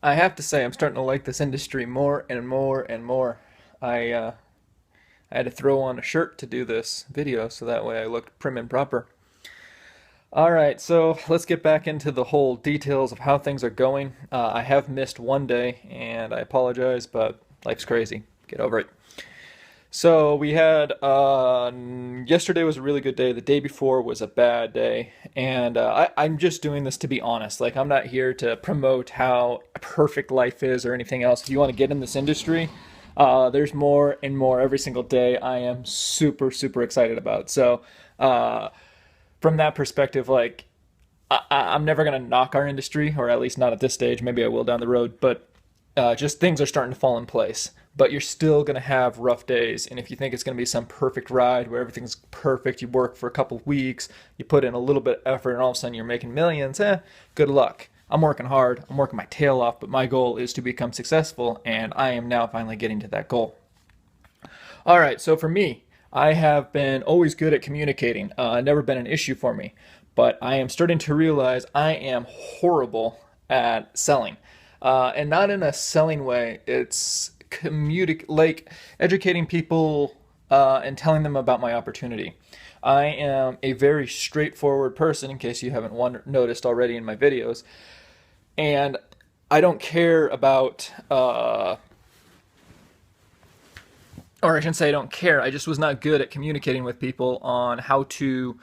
I have to say, I'm starting to like this industry more and more and more. I had to throw on a shirt to do this video, so that way I looked prim and proper. All right, so let's get back into the whole details of how things are going. I have missed one day, and I apologize, but life's crazy. Get over it. So we had yesterday was a really good day. The day before was a bad day, and I'm just doing this to be honest. Like I'm not here to promote how perfect life is or anything else. If you want to get in this industry, there's more and more every single day. I am super excited about. So uh, from that perspective, like I'm never gonna knock our industry, or at least not at this stage. Maybe I will down the road, but just things are starting to fall in place. But you're still going to have rough days. And if you think it's going to be some perfect ride where everything's perfect, you work for a couple of weeks, you put in a little bit of effort, and all of a sudden you're making millions, good luck. I'm working hard, I'm working my tail off, but my goal is to become successful, and I am now finally getting to that goal. All right, so for me, I have been always good at communicating. Never been an issue for me, but I am starting to realize I am horrible at selling, and not in a selling way. It's like educating people and telling them about my opportunity. I am a very straightforward person, in case you haven't noticed already in my videos, and I don't care about or I shouldn't say I don't care. I just was not good at communicating with people on how to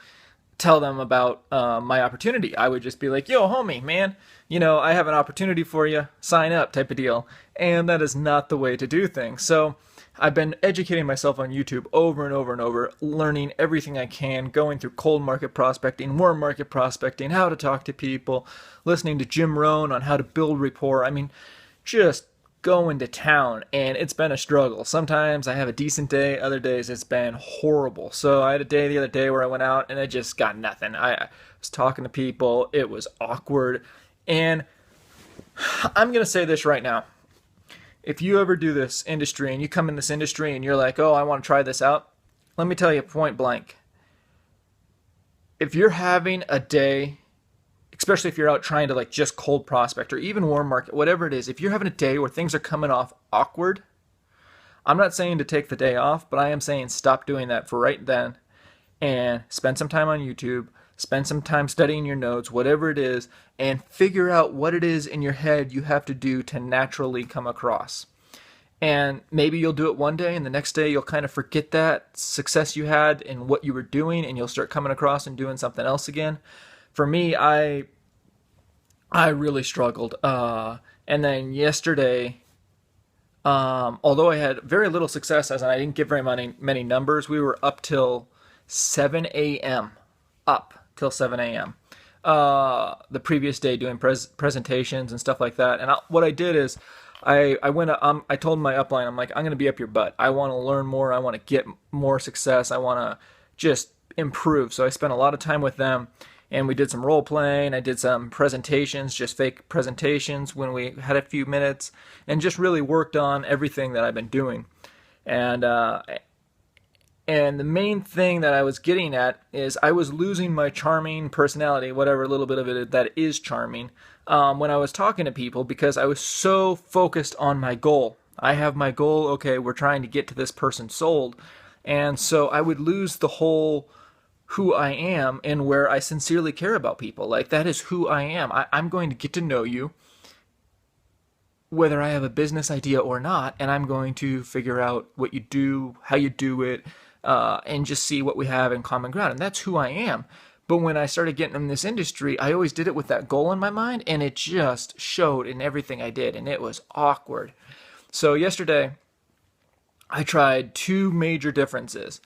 tell them about my opportunity. I would just be like, yo, homie, man, I have an opportunity for you. Sign up, type of deal. And that is not the way to do things. So I've been educating myself on YouTube over and over and over, learning everything I can, going through cold market prospecting, warm market prospecting, how to talk to people, listening to Jim Rohn on how to build rapport. I mean, just going to town, and it's been a struggle. Sometimes I have a decent day, other days it's been horrible. So I had a day the other day where I went out and I just got nothing. I was talking to people, it was awkward, and I'm going to say this right now. If you ever do this industry and you come in this industry and you're like, oh, I want to try this out, let me tell you point blank. If you're having a day, especially if you're out trying to like just cold prospect or even warm market, whatever it is, if you're having a day where things are coming off awkward, I'm not saying to take the day off, but I am saying stop doing that for right then and spend some time on YouTube, spend some time studying your notes, whatever it is, and figure out what it is in your head you have to do to naturally come across. And maybe you'll do it one day, and the next day you'll kind of forget that success you had and what you were doing, and you'll start coming across and doing something else again. For me, I really struggled. And then yesterday, although I had very little success, as I didn't get very many numbers, we were up till 7 a.m. Up till 7 a.m. The previous day doing presentations and stuff like that. And what I did is I went. I told my upline, I'm like, I'm going to be up your butt. I want to learn more. I want to get more success. I want to just improve. So I spent a lot of time with them, and we did some role playing. I did some presentations, just fake presentations when we had a few minutes, and just really worked on everything that I've been doing. And and the main thing that I was getting at is I was losing my charming personality, whatever little bit of it that is charming, when I was talking to people, because I was so focused on my goal. I have my goal, okay, we're trying to get to this person sold. And so I would lose the whole who I am and where I sincerely care about people. Like, that is who I am. I'm going to get to know you, whether I have a business idea or not, and I'm going to figure out what you do, how you do it, and just see what we have in common ground. And that's who I am. But when I started getting in this industry, I always did it with that goal in my mind, and it just showed in everything I did, and it was awkward. So yesterday, I tried two major differences.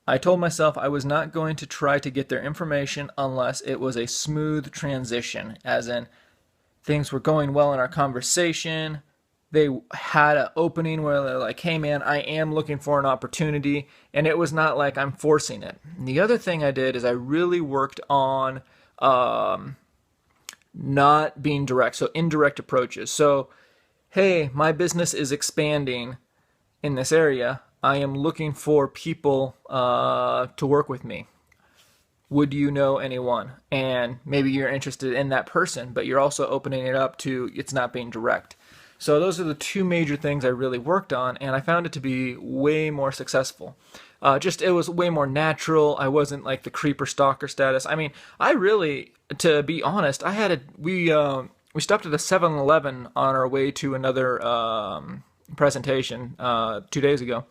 I told myself I was not going to try to get their information unless it was a smooth transition, as in things were going well in our conversation. They had an opening where they're like, hey man, I am looking for an opportunity, and it was not like I'm forcing it. And the other thing I did is I really worked on not being direct, so indirect approaches. So, hey, my business is expanding in this area. I am looking for people to work with me. would you know anyone? And maybe you're interested in that person, but you're also opening it up to it's not being direct. So those are the two major things I really worked on, and I found it to be way more successful. Just it was way more natural. I wasn't like the creeper stalker status. I mean, I really, to be honest, I had a we stopped at a 7-Eleven on our way to another presentation 2 days ago,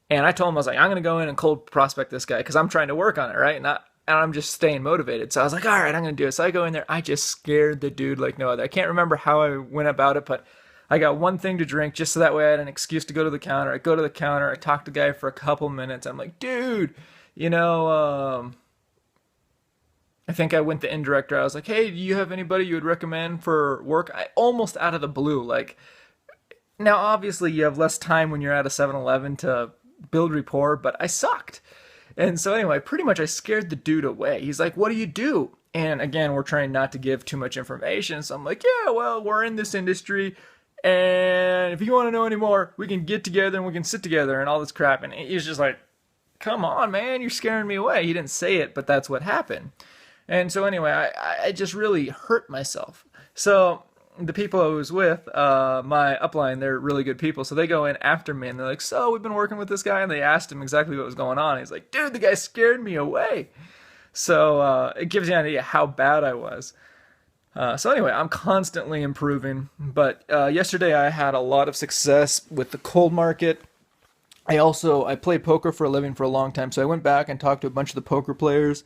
and I told him, I was like, I'm going to go in and cold prospect this guy because I'm trying to work on it, right? And I'm just staying motivated. So I was like, all right, I'm going to do it. So I go in there. I just scared the dude like no other. I can't remember how I went about it, but I got one thing to drink just so that way I had an excuse to go to the counter. I go to the counter. I talk to the guy for a couple minutes. I'm like, dude, you know, I think I went the indirect route. I was like, hey, do you have anybody you would recommend for work? I almost out of the blue. Like, now obviously you have less time when you're at a 7-Eleven to build rapport, but I sucked. And so anyway, pretty much I scared the dude away. He's like, "What do you do?" And again, we're trying not to give too much information. So I'm like, "Yeah, well, we're in this industry, and if you want to know any more, we can get together and we can sit together and all this crap." And he was just like, "Come on, man, you're scaring me away." He didn't say it, but that's what happened. And so anyway, I just really hurt myself. So the people I was with, my upline, they're really good people. So they go in after me and they're like, "So we've been working with this guy," and they asked him exactly what was going on. He's like, "Dude, the guy scared me away." So it gives you an idea how bad I was. So anyway, I'm constantly improving. But yesterday I had a lot of success with the cold market. I played poker for a living for a long time, so I went back and talked to a bunch of the poker players.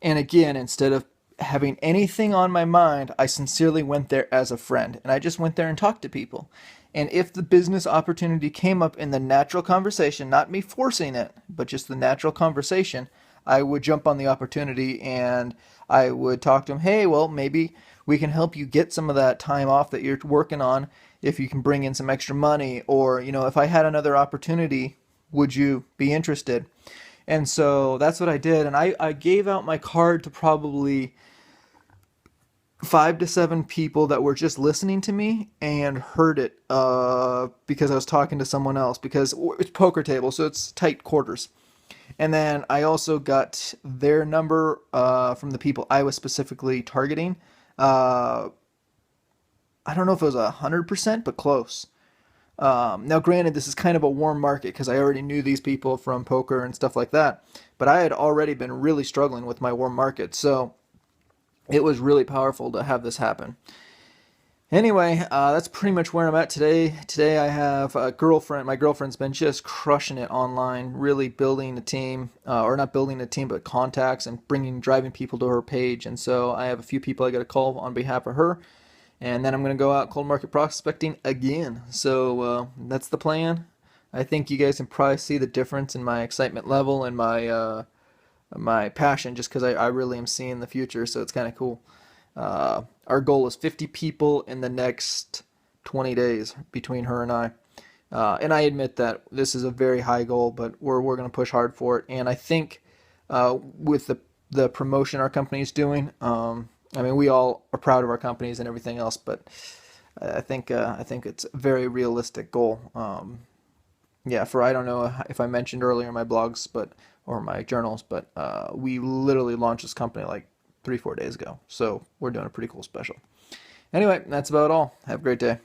And again, instead of having anything on my mind, I sincerely went there as a friend, and I just went there and talked to people. And if the business opportunity came up in the natural conversation, not me forcing it, but just the natural conversation, I would jump on the opportunity and I would talk to them. Hey, well, maybe we can help you get some of that time off that you're working on if you can bring in some extra money. Or, if I had another opportunity, would you be interested? And so that's what I did. And I gave out my card to probably 5 to 7 people that were just listening to me and heard it because I was talking to someone else because it's poker table, so it's tight quarters. And then I also got their number from the people I was specifically targeting. Uh, I don't know if it was 100%, but close. Now, granted, this is kind of a warm market because I already knew these people from poker and stuff like that. But I had already been really struggling with my warm market, so it was really powerful to have this happen. Anyway, that's pretty much where I'm at today. Today I have a girlfriend. My girlfriend's been just crushing it online, really building a team, or not building a team, but contacts and driving people to her page. And so I have a few people I got to call on behalf of her. And then I'm going to go out cold market prospecting again. So that's the plan. I think you guys can probably see the difference in my excitement level and my passion just because I really am seeing the future. So it's kind of cool. Our goal is 50 people in the next 20 days between her and I. And I admit that this is a very high goal, but we're going to push hard for it. And I think with the promotion our company is doing, I mean, we all are proud of our companies and everything else, but I think it's a very realistic goal. Yeah, I don't know if I mentioned earlier in my blogs, or my journals, but we literally launched this company like 3 4 days ago, so we're doing a pretty cool special. Anyway, that's about all. Have a great day.